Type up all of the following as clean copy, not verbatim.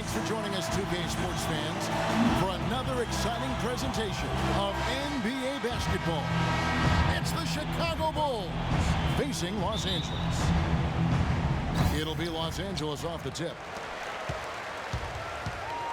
Thanks for joining us, 2K Sports fans, for another exciting presentation of NBA basketball. It's the Chicago Bulls facing Los Angeles. It'll be Los Angeles off the tip.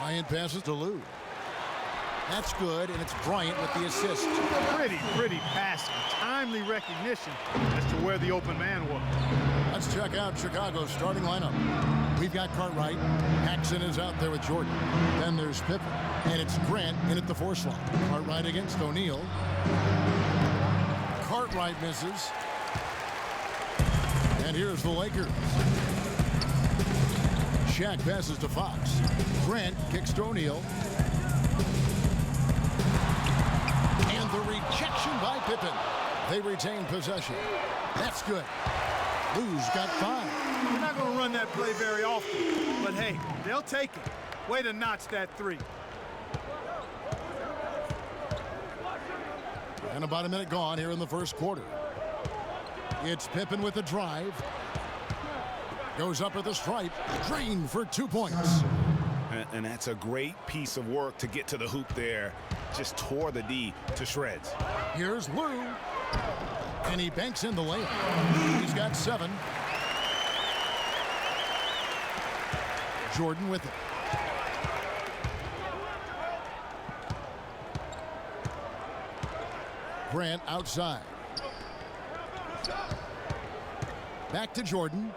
Bryant passes to Lou. That's good, and it's Bryant with the assist. Pretty passing. Timely recognition as to where the open man was. Let's check out Chicago's starting lineup. We've got Cartwright. Paxson is out there with Jordan. Then there's Pippen. And it's Grant in at the 4 slot. Cartwright against O'Neal. Cartwright misses. And here's the Lakers. Shaq passes to Fox. Grant kicks to O'Neal. And the rejection by Pippen. They retain possession. That's good. Lou's got 5. We're not going to run that play very often, but hey, they'll take it. Way to notch that 3. And about a minute gone here in the first quarter. It's Pippen with the drive. Goes up at the stripe. Drained for 2 points. And that's a great piece of work to get to the hoop there. Just tore the D to shreds. Here's Lou. And he banks in the layup. He's got 7. Jordan with it. Grant outside. Back to Jordan.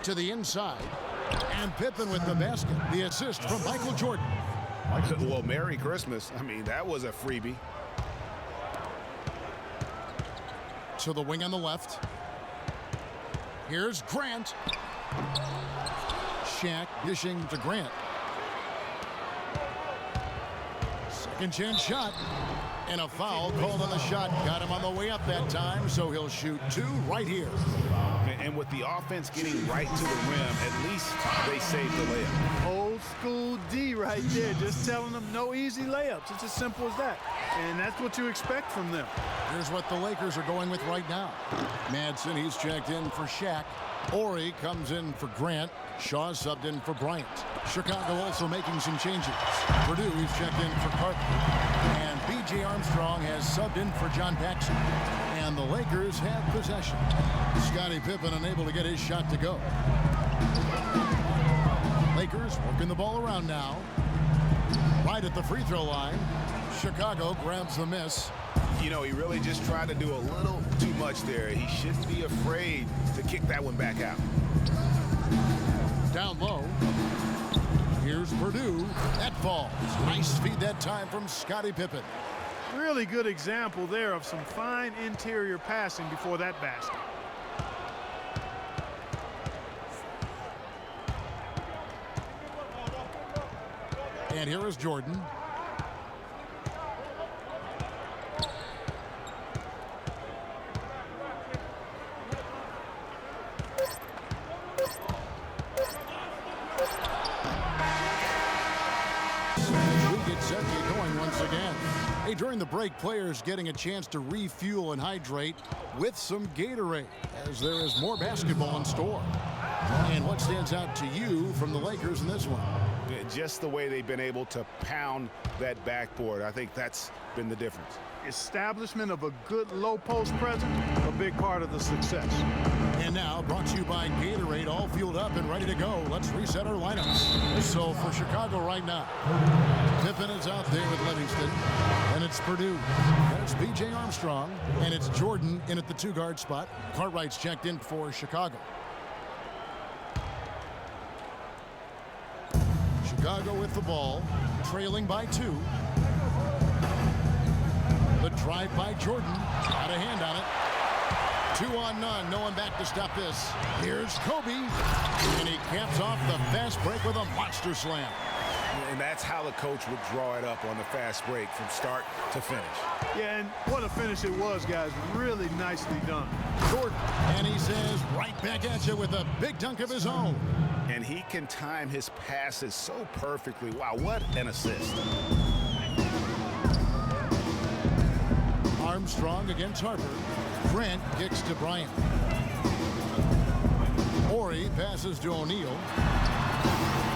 To the inside. And Pippen with the basket. The assist from Michael Jordan. Well, Merry Christmas. I mean, that was a freebie. To the wing on the left. Here's Grant. Shaq dishing to Grant. Second chance shot. And a foul called on the shot. Got him on the way up that time, so he'll shoot 2 right here. And with the offense getting right to the rim, at least they saved the layup. Old school D right there, just telling them no easy layups. It's as simple as that. And that's what you expect from them. Here's what the Lakers are going with right now. Madsen, he's checked in for Shaq. Ori comes in for Grant. Shaw subbed in for Bryant. Chicago also making some changes. Purdue, he's checked in for Carter. And B.J. Armstrong has subbed in for John Paxson. And the Lakers have possession. Scottie Pippen unable to get his shot to go. Lakers working the ball around now. Right at the free throw line. Chicago grabs the miss. You know, he really just tried to do a little too much there. He shouldn't be afraid to kick that one back out. Down low. Here's Purdue. That falls. Nice feed that time from Scottie Pippen. Really good example there of some fine interior passing before that basket. And here is Jordan. Hey, during the break, players getting a chance to refuel and hydrate with some Gatorade, as there is more basketball in store. And what stands out to you from the Lakers in this one? Just the way they've been able to pound that backboard. I think that's been the difference. Establishment of a good low post presence, a big part of the success. And now, brought to you by Gatorade, all fueled up and ready to go. Let's reset our lineups. So for Chicago right now, Pippen is out there with Livingston. And it's Purdue. And it's B.J. Armstrong. And it's Jordan in at the 2-guard spot. Cartwright's checked in for Chicago. Chicago with the ball, trailing by 2. The drive by Jordan. Got a hand on it. 2 on none. No one back to stop this. Here's Kobe. And he caps off the fast break with a monster slam. And that's how the coach would draw it up on the fast break from start to finish. Yeah, and what a finish it was, guys. Really nicely done. Jordan. And he says right back at you with a big dunk of his own. And he can time his passes so perfectly. Wow, what an assist. Armstrong against Harper. Grant kicks to Bryant. Ori passes to O'Neal.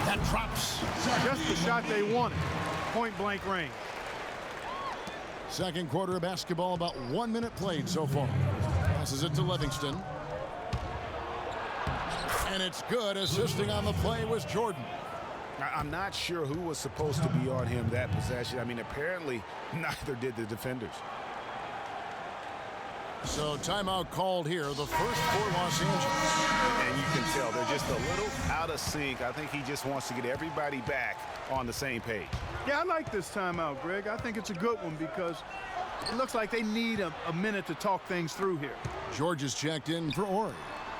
That drops. Just the shot they wanted. Point-blank range. Second quarter of basketball, about 1 minute played so far. Passes it to Livingston. And it's good. Assisting on the play was Jordan. I'm not sure who was supposed to be on him that possession. I mean, apparently neither did the defenders. So timeout called here, the first for Los Angeles. And you can tell they're just a little out of sync. I think he just wants to get everybody back on the same page. Yeah, I like this timeout, Greg. I think it's a good one because it looks like they need a minute to talk things through here. George is checked in for Ori.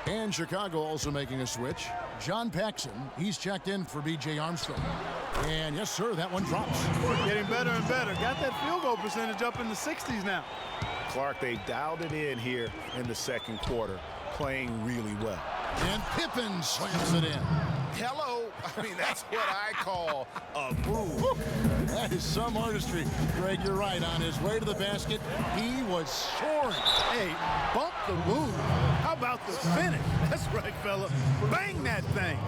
And Chicago also making a switch. John Paxson, he's checked in for B.J. Armstrong. And yes, sir, that one drops. Getting better and better. Got that field goal percentage up in the 60s now. Clark, they dialed it in here in the second quarter, playing really well. And Pippen slams it in. Hello. I mean, that's what I call a move. That is some artistry. Greg, you're right. On his way to the basket, he was soaring. Hey, bump the move. How about the finish? That's right, fella. Bang that thing.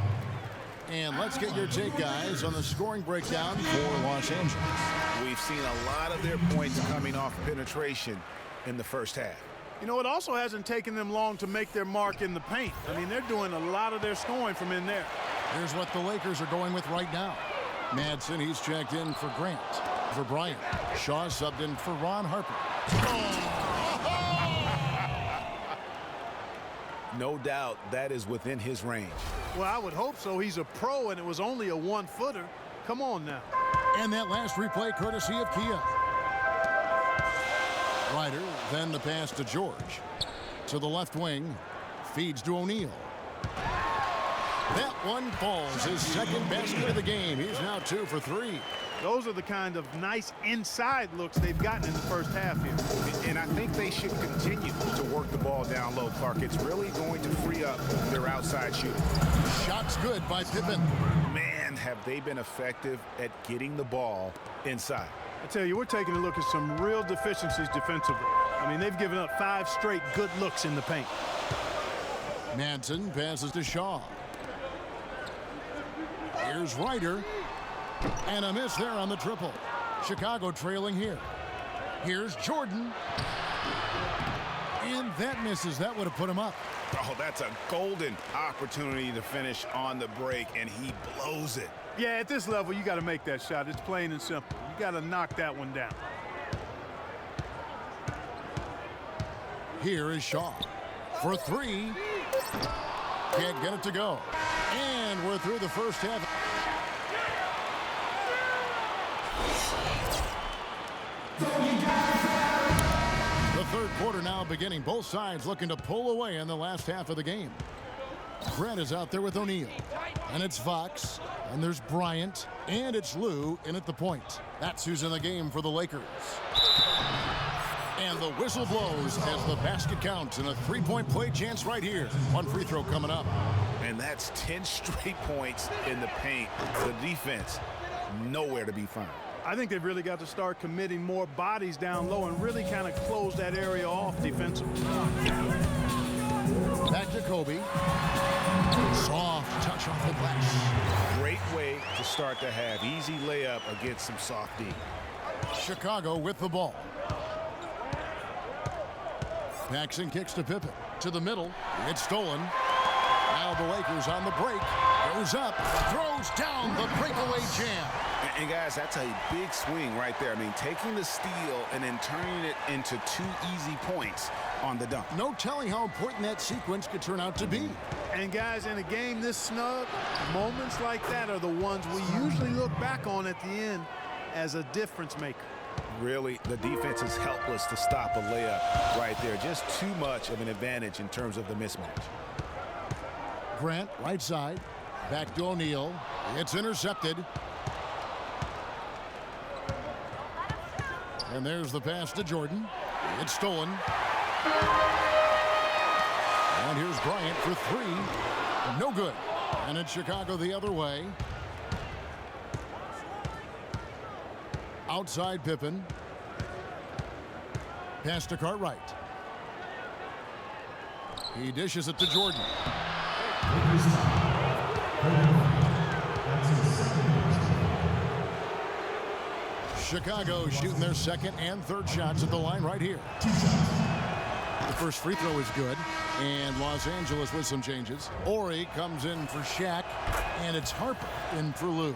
And let's get your take, guys, on the scoring breakdown for Los Angeles. We've seen a lot of their points coming off penetration in the first half. You know, it also hasn't taken them long to make their mark in the paint. I mean, they're doing a lot of their scoring from in there. Here's what the Lakers are going with right now. Madsen, he's checked in for Grant. For Bryant. Shaw subbed in for Ron Harper. No doubt that is within his range. Well, I would hope so. He's a pro, and it was only a one-footer. Come on now. And that last replay courtesy of Kia. Ryder, then the pass to George. To the left wing. Feeds to O'Neal. That one falls. His second basket of the game. He's now 2 for 3. Those are the kind of nice inside looks they've gotten in the first half here. And I think they should continue to work the ball down low, Clark. It's really going to free up their outside shooting. Shots good by Pippen. Man, have they been effective at getting the ball inside. I tell you, we're taking a look at some real deficiencies defensively. I mean, they've given up 5 straight good looks in the paint. Madsen passes to Shaw. Here's Ryder. And a miss there on the triple. Chicago trailing here. Here's Jordan. And that misses. That would have put him up. Oh, that's a golden opportunity to finish on the break, and he blows it. Yeah, at this level, you got to make that shot. It's plain and simple. You got to knock that one down. Here is Shaw. For 3. Can't get it to go. And we're through the first half. The third quarter now beginning. Both sides looking to pull away in the last half of the game. Grant is out there with O'Neal. And it's Fox. And there's Bryant. And it's Lou in at the point. That's who's in the game for the Lakers. And the whistle blows as the basket counts and a three-point play chance right here. One free throw coming up. And that's 10 straight points in the paint. The defense, nowhere to be found. I think they've really got to start committing more bodies down low and really kind of close that area off defensively. Back to Kobe. Soft touch off the glass. Great way to start the half. Easy layup against some soft D. Chicago with the ball. Paxson kicks to Pippen. To the middle. It's stolen. Now the Lakers on the break. Goes up. Throws down the breakaway jam. And guys, that's a big swing right there. I mean, taking the steal and then turning it into 2 easy points on the dunk. No telling how important that sequence could turn out to be. And guys, in a game this snug, moments like that are the ones we usually look back on at the end as a difference maker. Really, the defense is helpless to stop a layup right there. Just too much of an advantage in terms of the mismatch. Grant, right side. Back to O'Neal. It's intercepted. And there's the pass to Jordan. It's stolen. And here's Bryant for 3. No good. And it's Chicago the other way. Outside Pippen. Pass to Cartwright. He dishes it to Jordan. Chicago shooting their second and third shots at the line right here. The first free throw is good, and Los Angeles with some changes. Horry comes in for Shaq, and it's Harper in for Lou.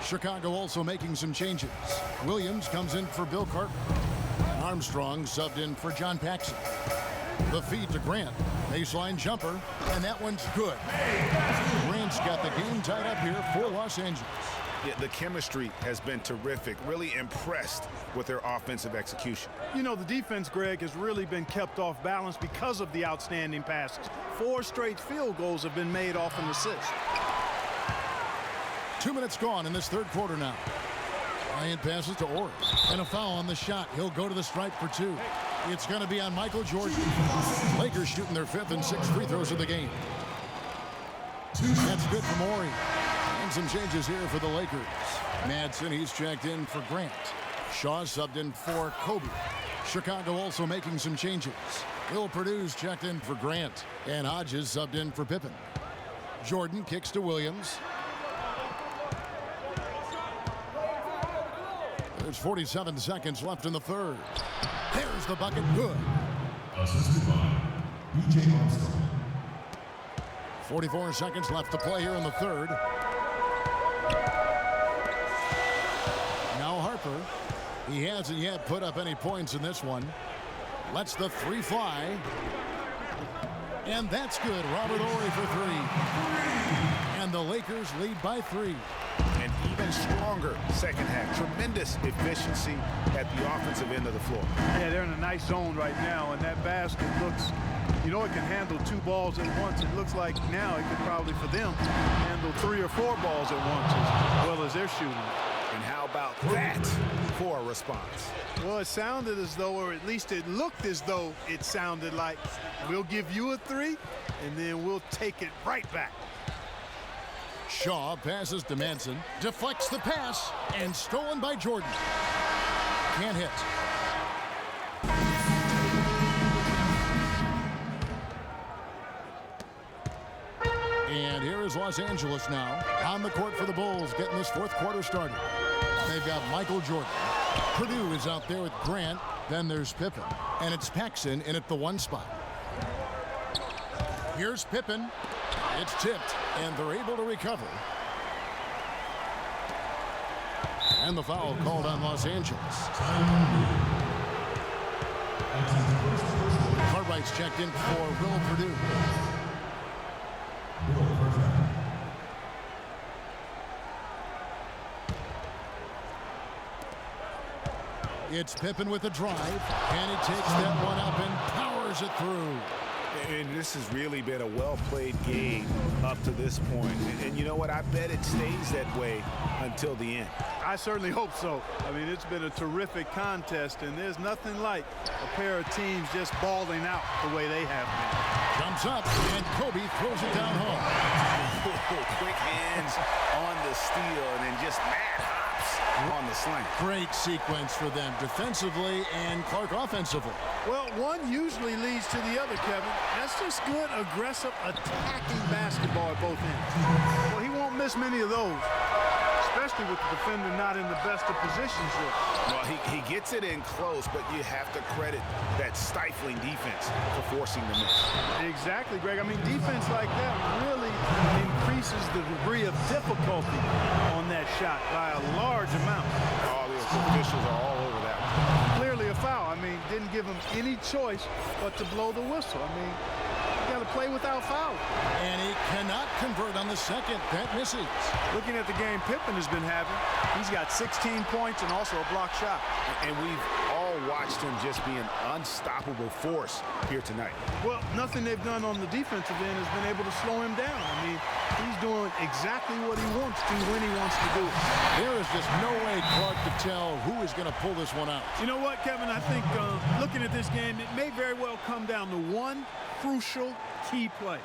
Chicago also making some changes. Williams comes in for Bill Carter. Armstrong subbed in for John Paxson. The feed to Grant. Baseline jumper, and that one's good. Grant's got the game tied up here for Los Angeles. Yeah, the chemistry has been terrific. Really impressed with their offensive execution. You know, the defense, Greg, has really been kept off balance because of the outstanding passes. 4 straight field goals have been made off an assist. 2 minutes gone in this third quarter now. Bryant passes to Horry, and a foul on the shot. He'll go to the stripe for 2. It's going to be on Michael Jordan. Lakers shooting their 5th and 6th free throws of the game. That's good from Horry. And some changes here for the Lakers. Madsen, he's checked in for Grant. Shaw subbed in for Kobe. Chicago also making some changes. Bill Purdue's checked in for Grant. And Hodges subbed in for Pippen. Jordan kicks to Williams. There's 47 seconds left in the third. There's the bucket. Good. Assisted by DJ Khaled. 44 seconds left to play here in the third. Now Harper. He hasn't yet put up any points in this one. Lets the 3 fly. And that's good. Robert Horry for 3. And the Lakers lead by 3. An even stronger second half. Tremendous efficiency at the offensive end of the floor. Yeah, they're in a nice zone right now, and that basket looks, you know, it can handle 2 balls at once. It looks like now it could probably, for them, handle 3 or 4 balls at once as well as they're shooting. And how about that for a response? Well, it sounded as though, or at least it looked as though it sounded like, we'll give you a 3, and then we'll take it right back. Shaw passes to Madsen, deflects the pass, and stolen by Jordan. Can't hit. And here is Los Angeles now on the court for the Bulls, getting this fourth quarter started. They've got Michael Jordan. Purdue is out there with Grant. Then there's Pippen. And it's Paxson in at the 1 spot. Here's Pippen. It's tipped, and they're able to recover. And the foul called on Los Angeles. Cartwright's checked in for Will Purdue. It's Pippen with the drive, and he takes that one up and powers it through. And this has really been a well-played game up to this point. And you know what? I bet it stays that way until the end. I certainly hope so. I mean, it's been a terrific contest, and there's nothing like a pair of teams just balling out the way they have been. Jumps up, and Kobe throws it down home. Quick hands on the steal, and then just mad hops on the slant. Great sequence for them defensively and Clark offensively. Well, one usually leads to the other, Kevin. That's just good, aggressive, attacking basketball at both ends. Well, he won't miss many of those, especially with the defender not in the best of positions here. Well, he gets it in close, but you have to credit that stifling defense for forcing the miss. Exactly, Greg. I mean, defense like that really increases the degree of difficulty on that shot by a large amount. All the officials are all over that one. Clearly a foul. I mean, didn't give him any choice but to blow the whistle. I mean, you got to play without foul. And he cannot convert on the second. That misses. Looking at the game Pippen has been having, he's got 16 points and also a block shot. And we've all watched him just be an unstoppable force here tonight. Well, nothing they've done on the defensive end has been able to slow him down. I mean, he's doing exactly what he wants to when he wants to do it. There is just no way Clark could tell who is going to pull this one out. You know what, Kevin? I think looking at this game, it may very well come down to one crucial key play.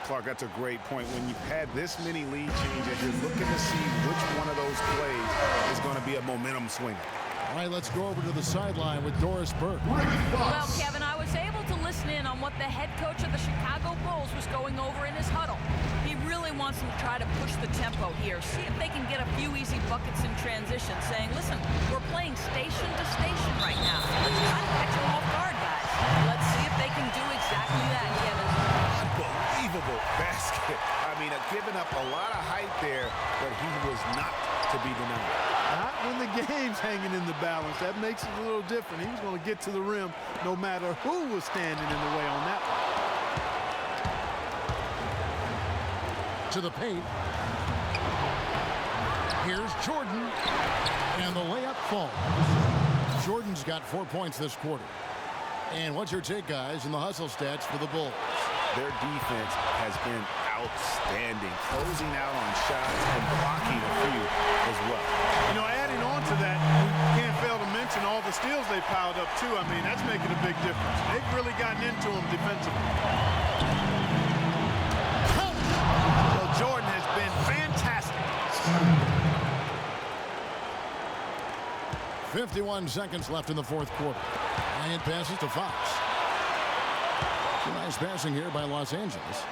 Clark, that's a great point. When you've had this many lead changes, you're looking to see which one of those plays is going to be a momentum swinger. All right, let's go over to the sideline with Doris Burke. Well, Kevin, I was able to listen in on what the head coach of the Chicago Bulls was going over in his huddle. He really wants wants them to try to push the tempo here. See if they can get a few easy buckets in transition, saying, listen, we're playing station to station right now. Let's try to catch them off guard, guys. Let's see if they can do exactly that, Kevin. Unbelievable basket. I mean, giving up a lot of height there, but he was not to be denied. Not when the game's hanging in the balance. That makes it a little different. He was going to get to the rim no matter who was standing in the way on that one. To the paint. Here's Jordan. And the layup falls. Jordan's got 4 points this quarter. And what's your take, guys, in the hustle stats for the Bulls? Their defense has been outstanding, closing out on shots and blocking a few as well. You know, adding on to that, we can't fail to mention all the steals they piled up, too. I mean, that's making a big difference. They've really gotten into them defensively. So Jordan has been fantastic. 51 seconds left in the fourth quarter. Bryant passes to Fox. Nice passing here by Los Angeles.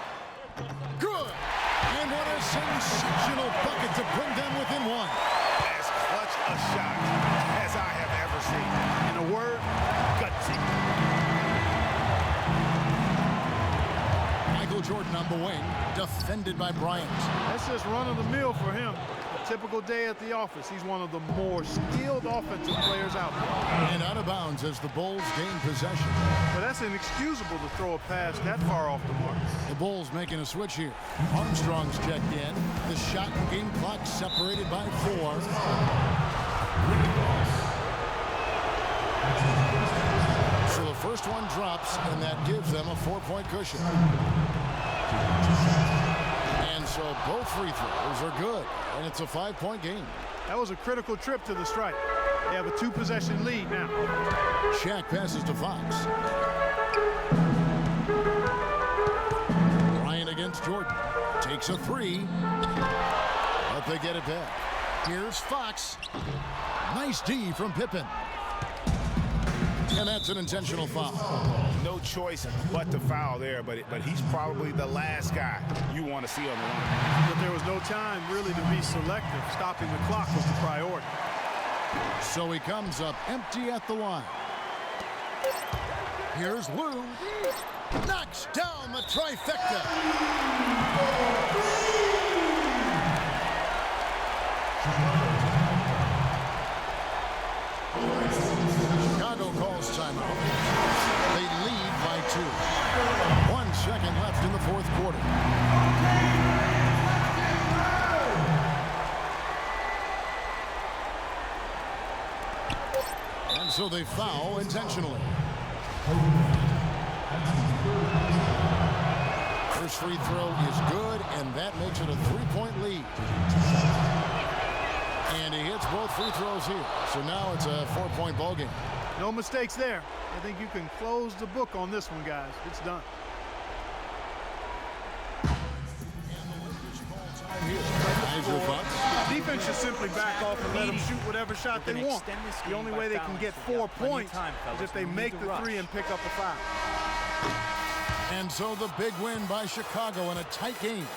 Good! And what a sensational bucket to bring them within one. As clutch a shot as I have ever seen. In a word, gutsy. Michael Jordan on the wing, defended by Bryant. That's just run of the mill for him. A typical day at the office. He's one of the more skilled offensive players out there. And out of bounds as the Bulls gain possession. But that's inexcusable to throw a pass that far off the mark. The Bulls making a switch here. Armstrong's checked in. The shot and game clock separated by 4. So the first one drops, and that gives them a 4-point cushion. And so both free throws are good, and it's a 5-point game. That was a critical trip to the stripe. They have a 2-possession lead now. Shaq passes to Fox. Bryant against Jordan. Takes a 3. But they get it back. Here's Fox. Nice D from Pippen. And that's an intentional foul. No choice but to foul there, but he's probably the last guy you want to see on the line. But there was no time really to be selective. Stopping the clock was the priority. So he comes up empty at the line. Here's Lou. Knocks down the trifecta. Chicago calls timeout. They lead by 2. 1 second left in the fourth quarter. And so they foul intentionally. First free throw is good, and that makes it a 3-point lead. And he hits both free throws here. So now it's a 4-point ball game. No mistakes there. I think you can close the book on this one, guys. It's done. Defense should simply back off and let them shoot whatever shot they want. The only way they can get 4 points is if they make the 3 and pick up a foul. And so the big win by Chicago in a tight game.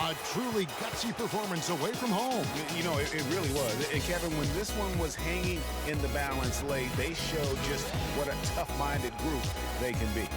A truly gutsy performance away from home. You know, it really was. And Kevin, when this one was hanging in the balance late, they showed just what a tough-minded group they can be.